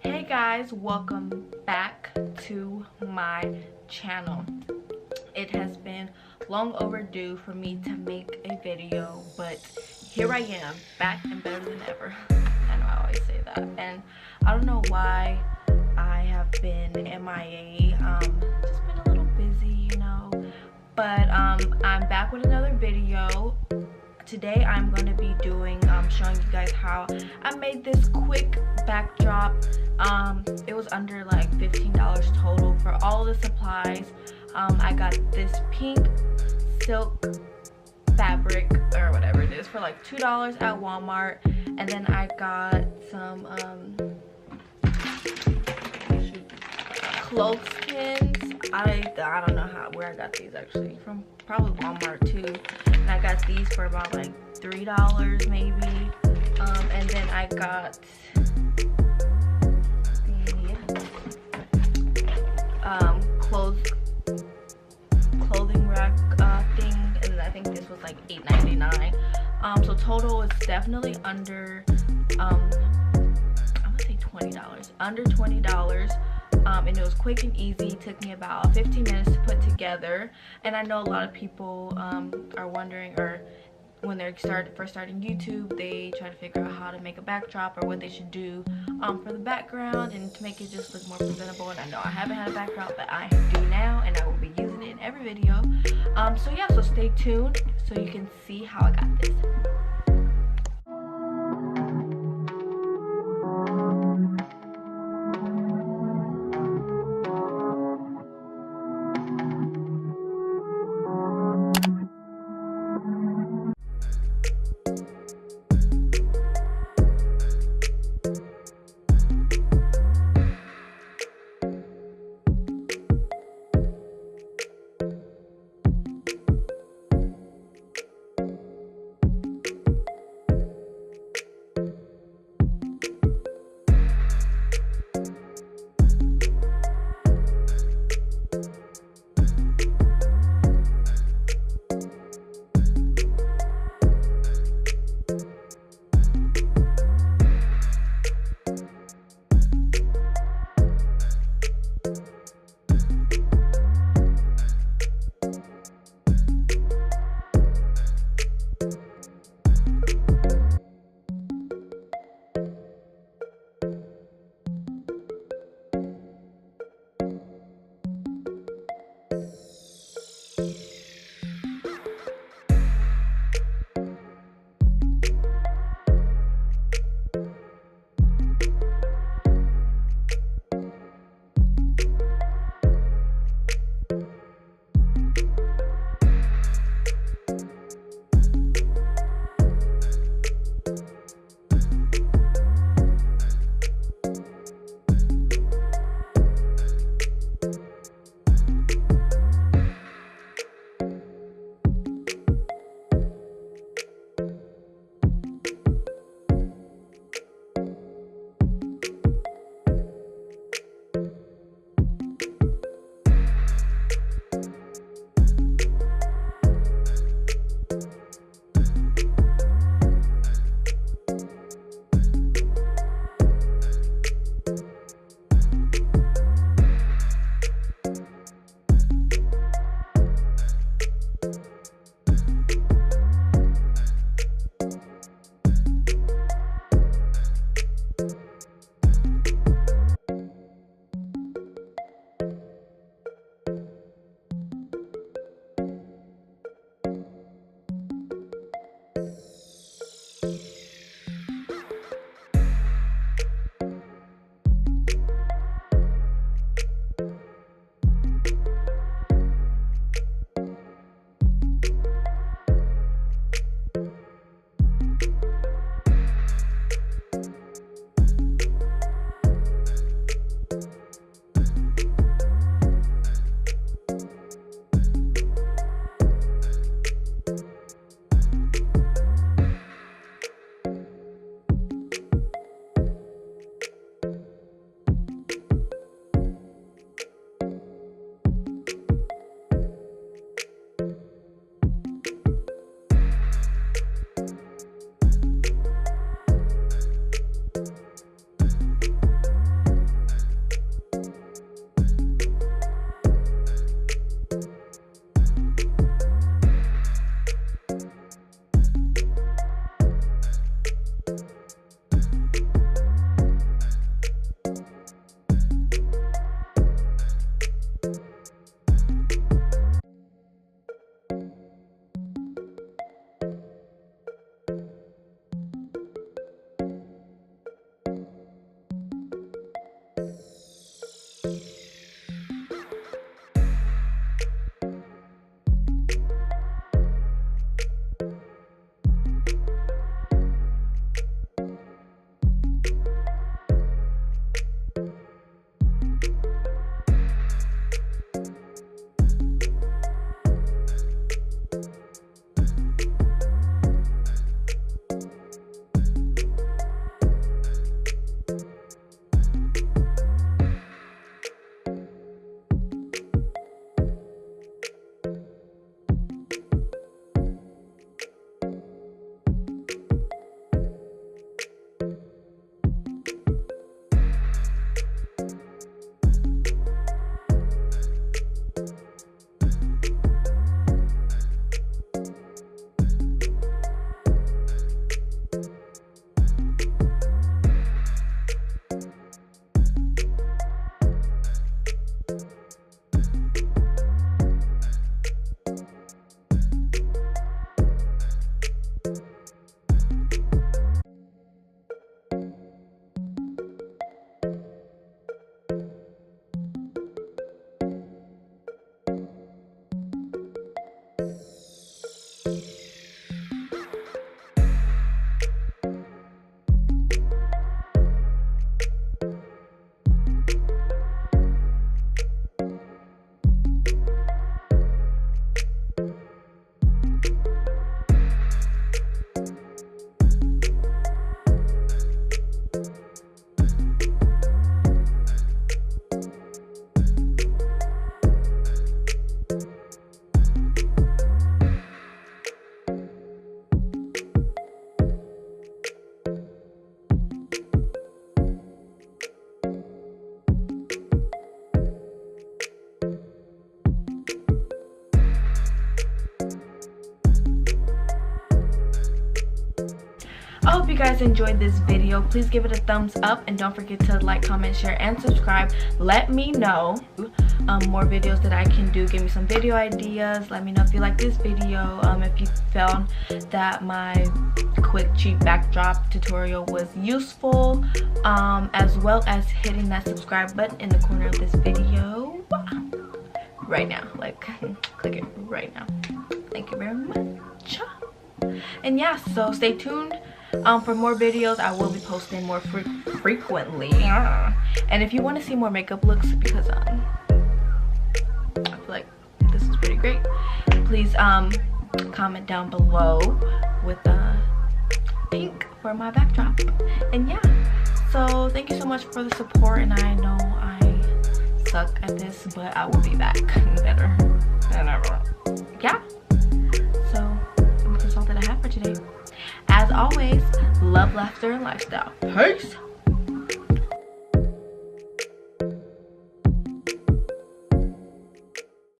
Hey guys, welcome back to my channel. It has been long overdue for me to make a video, but here I am, back and better than ever. I know I always say that, and I don't know why I have been MIA. Just been a little busy, but I'm back with another video. Today I'm going to be doing showing you guys how I made this quick backdrop. It was under like $15 total for all the supplies. I got this pink silk fabric or whatever it is for like $2 at Walmart, and then I got some clothespins. I don't know where I got these, actually from probably Walmart too, and I got these for about like $3 maybe. And then I got the clothing rack thing, and I think this was like $8.99. So total is definitely under I'm gonna say $20, under $20. And it was quick and easy. It took me about 15 minutes to put together. And I know a lot of people are wondering, or when they're first starting YouTube, they try to figure out how to make a backdrop or what they should do for the background and to make it just look more presentable. And I know I haven't had a backdrop, but I do now, and I will be using it in every video. So yeah, so stay tuned so you can see how I got this. hope you guys enjoyed this video. Please give it a thumbs up and don't forget to like, comment, share, and subscribe. Let me know more videos that I can do. Give me some video ideas. Let me know if you like this video. If you found that my quick cheap backdrop tutorial was useful, as well as hitting that subscribe button in the corner of this video right now. Like, click it right now. Thank you very much. And yeah, so stay tuned for more videos. I will be posting more frequently. And if you want to see more makeup looks, because I feel like this is pretty great, please comment down below with pink for my backdrop. And yeah, so thank you so much for the support, and I know I suck at this, but I will be back better than ever. Yeah, so that's all that I have for today. As always, love, laughter, and lifestyle. Peace.